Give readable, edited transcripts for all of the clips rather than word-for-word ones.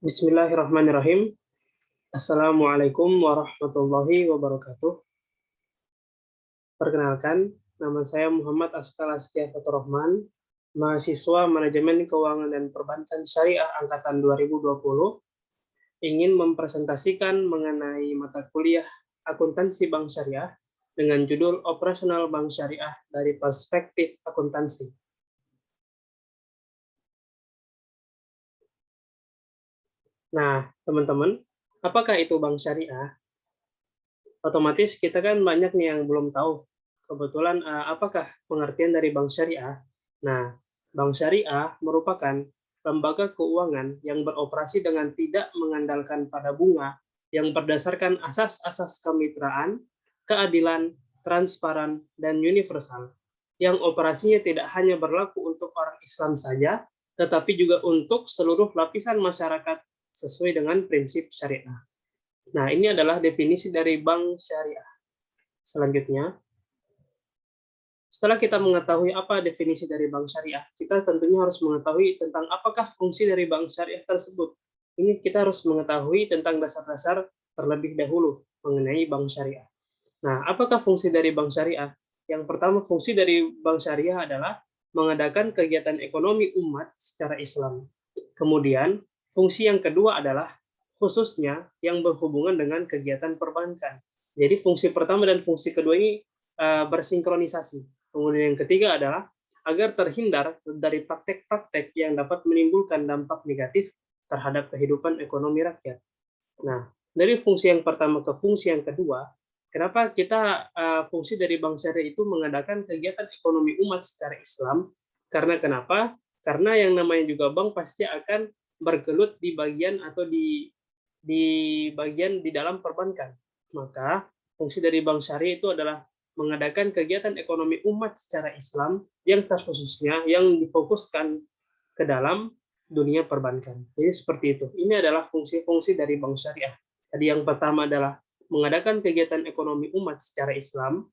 Bismillahirrahmanirrahim. Assalamualaikum warahmatullahi wabarakatuh. Perkenalkan, nama saya Muhammad Askal Askia Faturrahman, mahasiswa Manajemen Keuangan dan Perbankan Syariah Angkatan 2020, ingin mempresentasikan mengenai mata kuliah Akuntansi Bank Syariah dengan judul Operasional Bank Syariah dari Perspektif Akuntansi. Nah, teman-teman, apakah itu bank syariah? Otomatis kita kan banyak nih yang belum tahu. Kebetulan apakah pengertian dari bank syariah? Nah, bank syariah merupakan lembaga keuangan yang beroperasi dengan tidak mengandalkan pada bunga yang berdasarkan asas-asas kemitraan, keadilan, transparan, dan universal. Yang operasinya tidak hanya berlaku untuk orang Islam saja, tetapi juga untuk seluruh lapisan masyarakat sesuai dengan prinsip syariah. Nah, ini adalah definisi dari bank syariah. Selanjutnya, setelah kita mengetahui apa definisi dari bank syariah, kita tentunya harus mengetahui tentang apakah fungsi dari bank syariah tersebut. Ini kita harus mengetahui tentang dasar-dasar terlebih dahulu mengenai bank syariah. Nah, apakah fungsi dari bank syariah? Yang pertama, fungsi dari bank syariah adalah mengadakan kegiatan ekonomi umat secara Islam. Kemudian, fungsi yang kedua adalah khususnya yang berhubungan dengan kegiatan perbankan. Jadi fungsi pertama dan fungsi kedua ini bersinkronisasi. Kemudian yang ketiga adalah agar terhindar dari praktek-praktek yang dapat menimbulkan dampak negatif terhadap kehidupan ekonomi rakyat. Nah, dari fungsi yang pertama ke fungsi yang kedua, kenapa kita fungsi dari bank syariah itu mengadakan kegiatan ekonomi umat secara Islam? Karena kenapa? Karena yang namanya juga bank pasti akan bergelut di bagian atau di bagian di dalam perbankan. Maka fungsi dari bank syariah itu adalah mengadakan kegiatan ekonomi umat secara Islam yang terkhususnya yang difokuskan ke dalam dunia perbankan. Jadi seperti itu. Ini adalah fungsi-fungsi dari bank syariah. Tadi yang pertama adalah mengadakan kegiatan ekonomi umat secara Islam.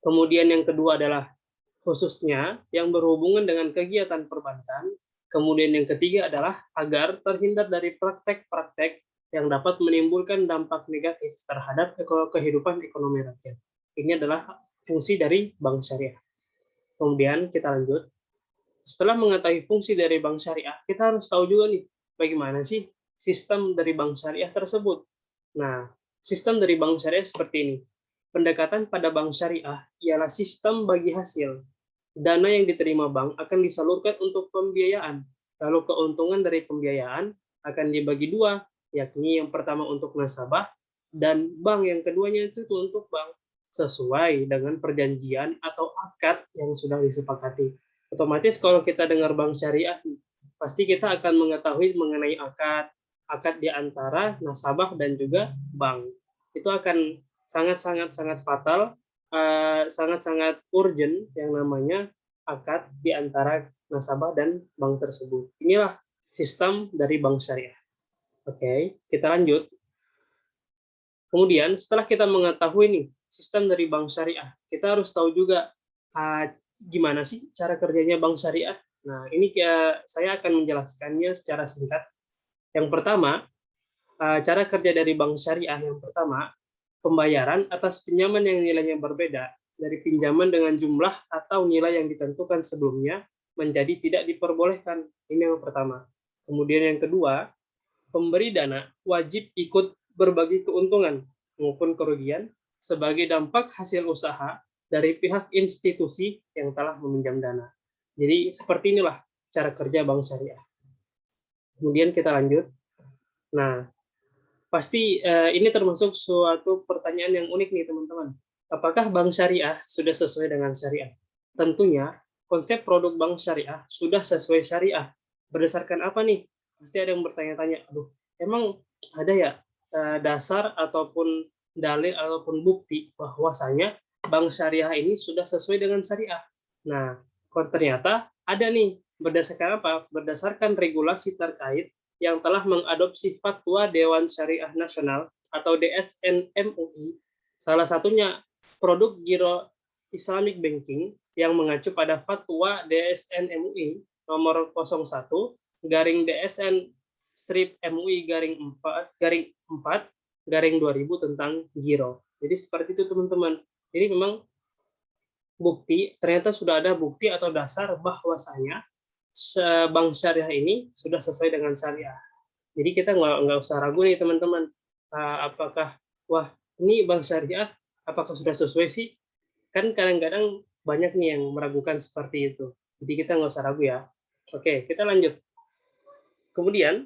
Kemudian yang kedua adalah khususnya yang berhubungan dengan kegiatan perbankan. Kemudian yang ketiga adalah agar terhindar dari praktek-praktek yang dapat menimbulkan dampak negatif terhadap kehidupan ekonomi rakyat. Ini adalah fungsi dari bank syariah. Kemudian kita lanjut. Setelah mengetahui fungsi dari bank syariah, kita harus tahu juga nih, bagaimana sih sistem dari bank syariah tersebut. Nah, sistem dari bank syariah seperti ini. Pendekatan pada bank syariah ialah sistem bagi hasil. Dana yang diterima bank akan disalurkan untuk pembiayaan. Lalu keuntungan dari pembiayaan akan dibagi dua, yakni yang pertama untuk nasabah, dan bank yang keduanya itu untuk bank, sesuai dengan perjanjian atau akad yang sudah disepakati. Otomatis kalau kita dengar bank syariah, pasti kita akan mengetahui mengenai akad di antara nasabah dan juga bank. Itu akan sangat-sangat fatal, sangat-sangat urgent yang namanya akad di antara nasabah dan bank tersebut. Inilah sistem dari bank syariah. Oke, kita lanjut. Kemudian setelah kita mengetahui nih sistem dari bank syariah, kita harus tahu juga gimana sih cara kerjanya bank syariah. Nah, ini saya akan menjelaskannya secara singkat. Yang pertama, cara kerja dari bank syariah yang pertama, pembayaran atas pinjaman yang nilainya berbeda dari pinjaman dengan jumlah atau nilai yang ditentukan sebelumnya menjadi tidak diperbolehkan. Ini yang pertama. Kemudian yang kedua, pemberi dana wajib ikut berbagi keuntungan maupun kerugian sebagai dampak hasil usaha dari pihak institusi yang telah meminjam dana. Jadi seperti inilah cara kerja bank syariah. Kemudian kita lanjut. Nah, pasti ini termasuk suatu pertanyaan yang unik nih teman-teman. Apakah bank syariah sudah sesuai dengan syariah? Tentunya konsep produk bank syariah sudah sesuai syariah. Berdasarkan apa nih? Pasti ada yang bertanya-tanya, aduh, emang ada ya dasar ataupun dalil ataupun bukti bahwasanya bank syariah ini sudah sesuai dengan syariah? Nah, ternyata ada nih. Berdasarkan apa? Berdasarkan regulasi terkait yang telah mengadopsi Fatwa Dewan Syariah Nasional atau DSN MUI, salah satunya produk giro Islamic Banking yang mengacu pada Fatwa DSN MUI nomor 01 garing DSN strip MUI _4 _4 tentang giro. Jadi seperti itu teman-teman. Jadi memang ternyata sudah ada bukti atau dasar bahwasanya bank syariah ini sudah sesuai dengan syariah. Jadi kita nggak usah ragu nih teman-teman, apakah wah ini bank syariah apakah sudah sesuai sih? Kan kadang-kadang banyak nih yang meragukan seperti itu. Jadi kita nggak usah ragu ya. Oke, kita lanjut. Kemudian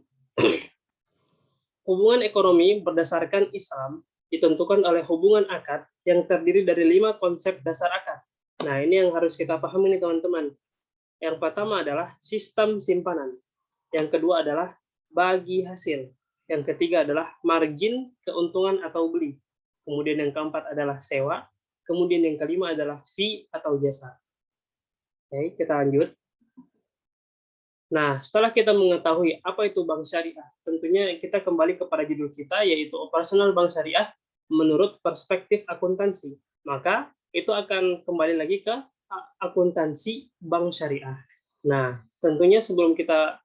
hubungan ekonomi berdasarkan Islam ditentukan oleh hubungan akad yang terdiri dari 5 konsep dasar akad. Nah, ini yang harus kita pahami nih teman-teman. Yang pertama adalah sistem simpanan. Yang kedua adalah bagi hasil. Yang ketiga adalah margin keuntungan atau beli. Kemudian yang keempat adalah sewa. Kemudian yang kelima adalah fee atau jasa. Oke, kita lanjut. Nah, setelah kita mengetahui apa itu bank syariah, tentunya kita kembali kepada judul kita, yaitu operasional bank syariah menurut perspektif akuntansi. Maka itu akan kembali lagi ke akuntansi bank syariah. Nah, tentunya sebelum kita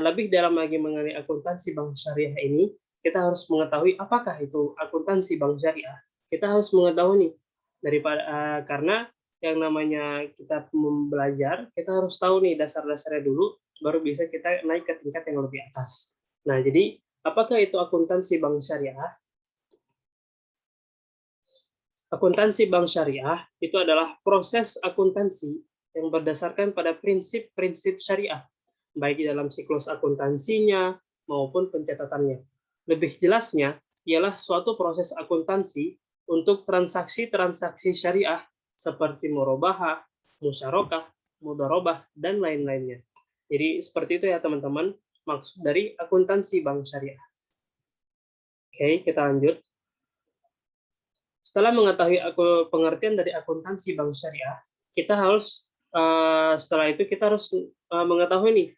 lebih dalam lagi mengenai akuntansi bank syariah ini, kita harus mengetahui apakah itu akuntansi bank syariah. Kita harus mengetahui nih, karena yang namanya kita belajar, kita harus tahu nih dasar-dasarnya dulu, baru bisa kita naik ke tingkat yang lebih atas. Nah, jadi apakah itu akuntansi bank syariah? Akuntansi bank syariah itu adalah proses akuntansi yang berdasarkan pada prinsip-prinsip syariah, baik di dalam siklus akuntansinya maupun pencatatannya. Lebih jelasnya, ialah suatu proses akuntansi untuk transaksi-transaksi syariah seperti murabahah, musyarakah, mudharabah, dan lain-lainnya. Jadi seperti itu ya teman-teman, maksud dari akuntansi bank syariah. Oke, kita lanjut. Setelah mengetahui pengertian dari akuntansi bank syariah, kita harus setelah itu kita harus mengetahui nih,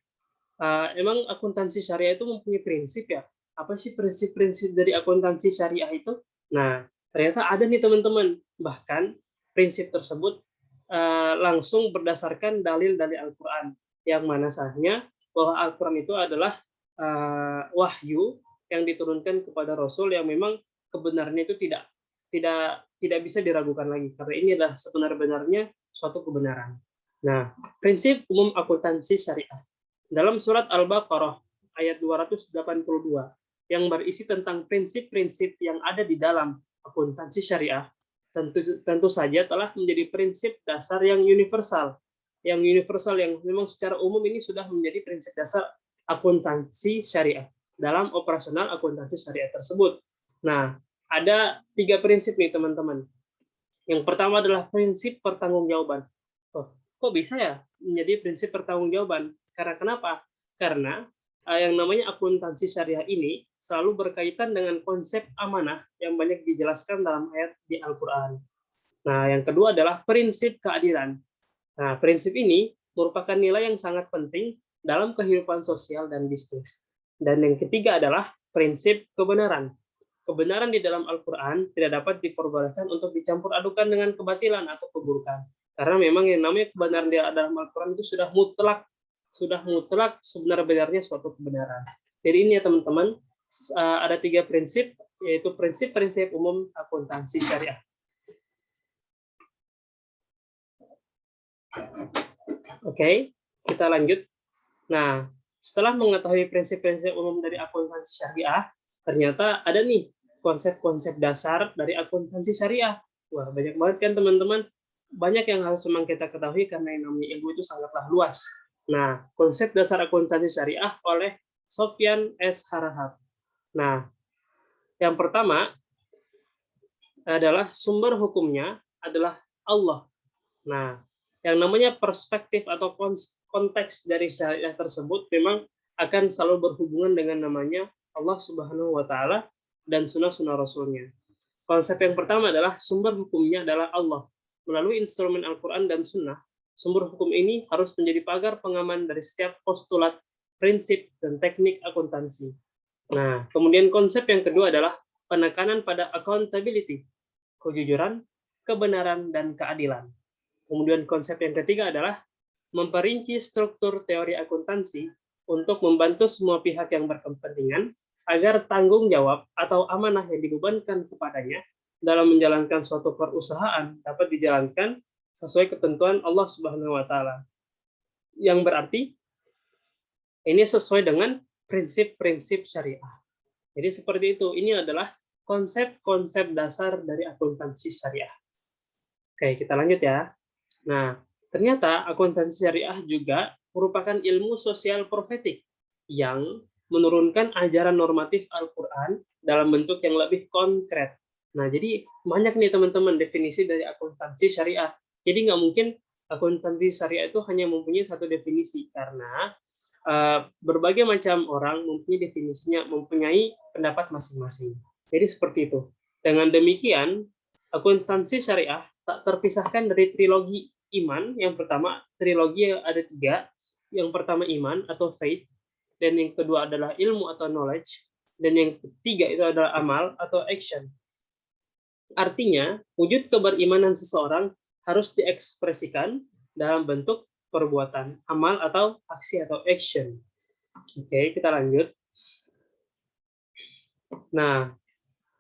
emang akuntansi syariah itu mempunyai prinsip ya? Apa sih prinsip-prinsip dari akuntansi syariah itu? Nah, ternyata ada nih teman-teman. Bahkan prinsip tersebut langsung berdasarkan dalil-dalil Al-Quran, yang mana sahnya bahwa Al-Quran itu adalah wahyu yang diturunkan kepada Rasul yang memang kebenarannya itu tidak bisa diragukan lagi, karena ini adalah sebenar-benarnya suatu kebenaran. Nah, prinsip umum akuntansi syariah dalam surat Al-Baqarah ayat 282 yang berisi tentang prinsip-prinsip yang ada di dalam akuntansi syariah, tentu saja telah menjadi prinsip dasar yang universal yang memang secara umum ini sudah menjadi prinsip dasar akuntansi syariah dalam operasional akuntansi syariah tersebut. Nah, ada 3 prinsip nih teman-teman. Yang pertama adalah prinsip pertanggungjawaban. Oh, kok bisa ya menjadi prinsip pertanggungjawaban? Karena kenapa? Karena yang namanya akuntansi syariah ini selalu berkaitan dengan konsep amanah yang banyak dijelaskan dalam ayat di Al-Quran. Nah, yang kedua adalah prinsip keadilan. Nah, prinsip ini merupakan nilai yang sangat penting dalam kehidupan sosial dan bisnis. Dan yang ketiga adalah prinsip kebenaran. Kebenaran di dalam Al-Quran tidak dapat diperbolehkan untuk dicampur adukan dengan kebatilan atau keburukan. Karena memang yang namanya kebenaran di dalam Al-Quran itu sudah mutlak sebenar-benarnya suatu kebenaran. Jadi ini ya teman-teman, ada 3 prinsip, yaitu prinsip-prinsip umum akuntansi syariah. Oke, kita lanjut. Nah, setelah mengetahui prinsip-prinsip umum dari akuntansi syariah, ternyata ada nih konsep-konsep dasar dari akuntansi syariah. Wah, banyak banget kan teman-teman. Banyak yang harus memang kita ketahui karena yang namanya ilmu itu sangatlah luas. Nah, konsep dasar akuntansi syariah oleh Sofyan S. Harahap. Nah, yang pertama adalah sumber hukumnya adalah Allah. Nah, yang namanya perspektif atau konteks dari syariah tersebut memang akan selalu berhubungan dengan namanya Allah Subhanahu wa taala dan sunnah-sunnah Rasulnya. Konsep yang pertama adalah sumber hukumnya adalah Allah. Melalui instrumen Al-Quran dan Sunnah, sumber hukum ini harus menjadi pagar pengaman dari setiap postulat, prinsip, dan teknik akuntansi. Nah, kemudian konsep yang kedua adalah penekanan pada accountability, kejujuran, kebenaran, dan keadilan. Kemudian konsep yang ketiga adalah memperinci struktur teori akuntansi untuk membantu semua pihak yang berkepentingan agar tanggung jawab atau amanah yang dibebankan kepadanya dalam menjalankan suatu perusahaan dapat dijalankan sesuai ketentuan Allah Subhanahu wa taala. Yang berarti ini sesuai dengan prinsip-prinsip syariah. Jadi seperti itu. Ini adalah konsep-konsep dasar dari akuntansi syariah. Oke, kita lanjut ya. Nah, ternyata akuntansi syariah juga merupakan ilmu sosial profetik yang menurunkan ajaran normatif Al-Quran dalam bentuk yang lebih konkret. Nah, jadi banyak nih teman-teman definisi dari akuntansi syariah. Jadi nggak mungkin akuntansi syariah itu hanya mempunyai satu definisi, karena berbagai macam orang mempunyai definisinya, mempunyai pendapat masing-masing. Jadi seperti itu. Dengan demikian, akuntansi syariah tak terpisahkan dari trilogi iman. Yang pertama, trilogi ada 3. Yang pertama iman atau faith, dan yang kedua adalah ilmu atau knowledge, dan yang ketiga itu adalah amal atau action. Artinya, wujud keberimanan seseorang harus diekspresikan dalam bentuk perbuatan, amal atau aksi atau action. Oke, kita lanjut. Nah,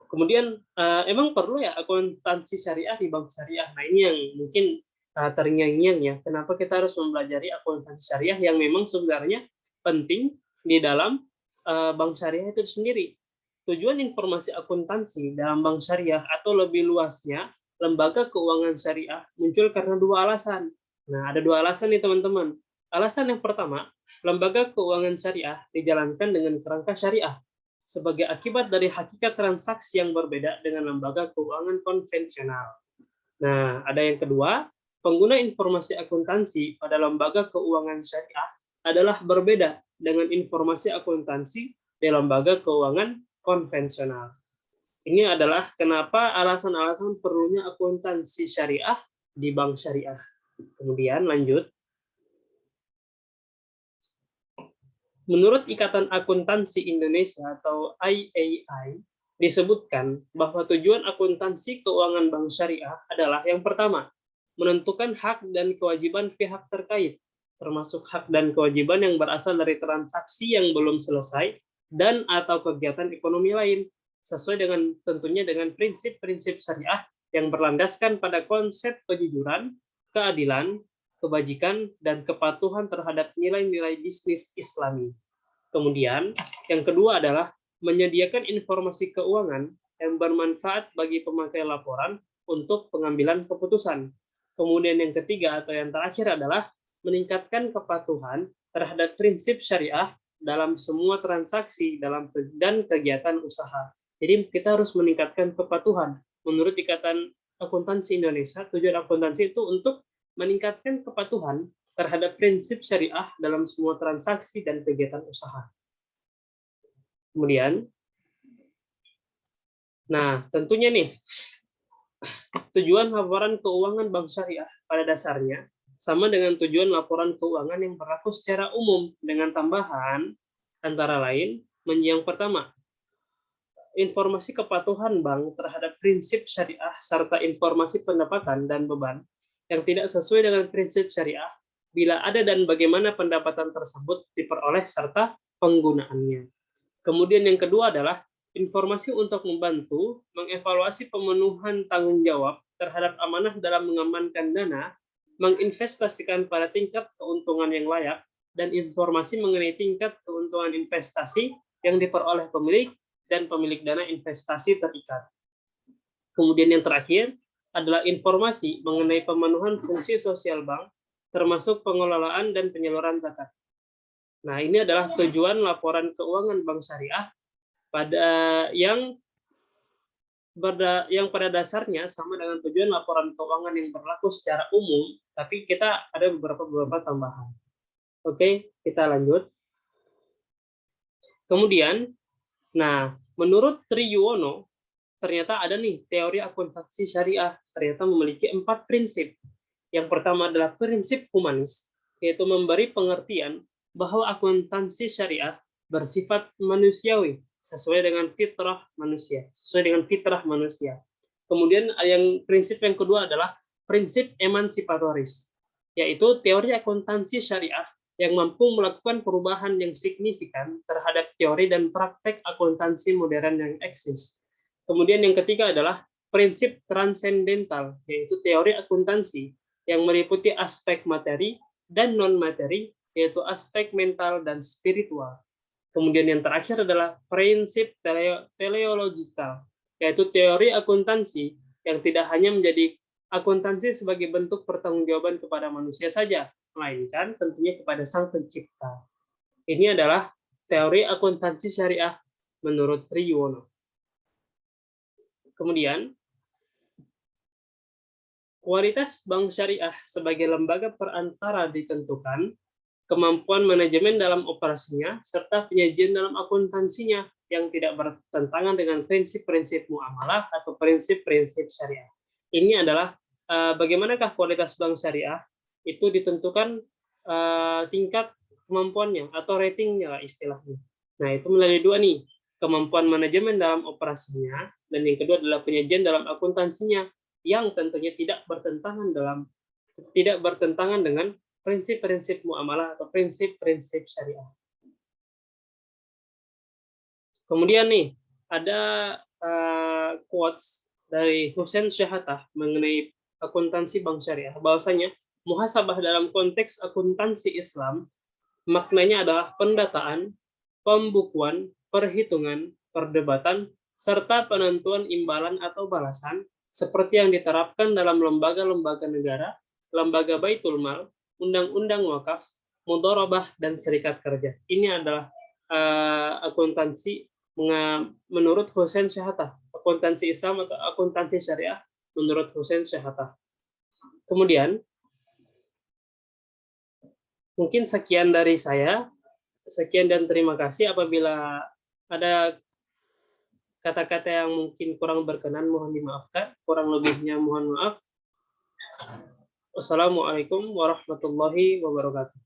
kemudian emang perlu ya akuntansi syariah di bank syariah? Nah, ini yang mungkin terngiang-ngiang ya. Kenapa kita harus mempelajari akuntansi syariah yang memang sebenarnya penting di dalam bank syariah itu sendiri? Tujuan informasi akuntansi dalam bank syariah atau lebih luasnya lembaga keuangan syariah muncul karena 2 alasan. Nah, ada 2 alasan nih teman-teman. Alasan yang pertama, lembaga keuangan syariah dijalankan dengan kerangka syariah sebagai akibat dari hakikat transaksi yang berbeda dengan lembaga keuangan konvensional. Nah, ada yang kedua, pengguna informasi akuntansi pada lembaga keuangan syariah adalah berbeda dengan informasi akuntansi di lembaga keuangan konvensional. Ini adalah kenapa alasan-alasan perlunya akuntansi syariah di bank syariah. Kemudian lanjut. Menurut Ikatan Akuntansi Indonesia atau IAI, disebutkan bahwa tujuan akuntansi keuangan bank syariah adalah yang pertama, menentukan hak dan kewajiban pihak terkait, termasuk hak dan kewajiban yang berasal dari transaksi yang belum selesai dan atau kegiatan ekonomi lain, sesuai dengan tentunya dengan prinsip-prinsip syariah yang berlandaskan pada konsep kejujuran, keadilan, kebajikan, dan kepatuhan terhadap nilai-nilai bisnis Islami. Kemudian, yang kedua adalah menyediakan informasi keuangan yang bermanfaat bagi pemakai laporan untuk pengambilan keputusan. Kemudian yang ketiga atau yang terakhir adalah meningkatkan kepatuhan terhadap prinsip syariah dalam semua transaksi dan kegiatan usaha. Jadi kita harus meningkatkan kepatuhan. Menurut Ikatan Akuntansi Indonesia, tujuan akuntansi itu untuk meningkatkan kepatuhan terhadap prinsip syariah dalam semua transaksi dan kegiatan usaha. Kemudian, nah tentunya nih, tujuan laporan keuangan bank syariah pada dasarnya sama dengan tujuan laporan keuangan yang berlaku secara umum, dengan tambahan antara lain, yang pertama, informasi kepatuhan bank terhadap prinsip syariah serta informasi pendapatan dan beban yang tidak sesuai dengan prinsip syariah bila ada dan bagaimana pendapatan tersebut diperoleh serta penggunaannya. Kemudian yang kedua adalah informasi untuk membantu mengevaluasi pemenuhan tanggung jawab terhadap amanah dalam mengamankan dana, menginvestasikan pada tingkat keuntungan yang layak, dan informasi mengenai tingkat keuntungan investasi yang diperoleh pemilik dan pemilik dana investasi terikat. Kemudian yang terakhir adalah informasi mengenai pemenuhan fungsi sosial bank, termasuk pengelolaan dan penyaluran zakat. Nah, ini adalah tujuan laporan keuangan bank syariah yang pada dasarnya sama dengan tujuan laporan keuangan yang berlaku secara umum, tapi kita ada beberapa tambahan. Oke, kita lanjut. Kemudian, nah, menurut Tri Yuwono, ternyata ada nih teori akuntansi syariah, ternyata memiliki 4 prinsip. Yang pertama adalah prinsip humanis, yaitu memberi pengertian bahwa akuntansi syariah bersifat manusiawi, sesuai dengan fitrah manusia. Kemudian prinsip yang kedua adalah prinsip emansipatoris, yaitu teori akuntansi syariah yang mampu melakukan perubahan yang signifikan terhadap teori dan praktek akuntansi modern yang eksis. Kemudian yang ketiga adalah prinsip transendental, yaitu teori akuntansi yang meliputi aspek materi dan non-materi, yaitu aspek mental dan spiritual. Kemudian yang terakhir adalah prinsip teleologikal, yaitu teori akuntansi yang tidak hanya menjadi akuntansi sebagai bentuk pertanggungjawaban kepada manusia saja, melainkan tentunya kepada Sang Pencipta. Ini adalah teori akuntansi syariah menurut Triyono. Kemudian, kualitas bank syariah sebagai lembaga perantara ditentukan kemampuan manajemen dalam operasinya, serta penyajian dalam akuntansinya yang tidak bertentangan dengan prinsip-prinsip muamalah atau prinsip-prinsip syariah. Ini adalah bagaimanakah kualitas bank syariah itu ditentukan tingkat kemampuannya atau ratingnya lah istilahnya. Nah, itu melalui dua nih, kemampuan manajemen dalam operasinya, dan yang kedua adalah penyajian dalam akuntansinya yang tentunya tidak bertentangan dengan prinsip-prinsip muamalah atau prinsip-prinsip syariah. Kemudian nih, ada quotes dari Hussein Syahatah mengenai akuntansi bank syariah, bahwasanya muhasabah dalam konteks akuntansi Islam maknanya adalah pendataan, pembukuan, perhitungan, perdebatan, serta penentuan imbalan atau balasan seperti yang diterapkan dalam lembaga-lembaga negara, lembaga baitul mal, undang-undang wakaf, mudharabah, dan serikat kerja. Ini adalah akuntansi menurut Hussein Syahatah, akuntansi Islam atau akuntansi syariah menurut Hussein Syahatah. Kemudian, mungkin sekian dari saya. Sekian dan terima kasih. Apabila ada kata-kata yang mungkin kurang berkenan, mohon dimaafkan. Kurang lebihnya mohon maaf. Wassalamualaikum warahmatullahi wabarakatuh.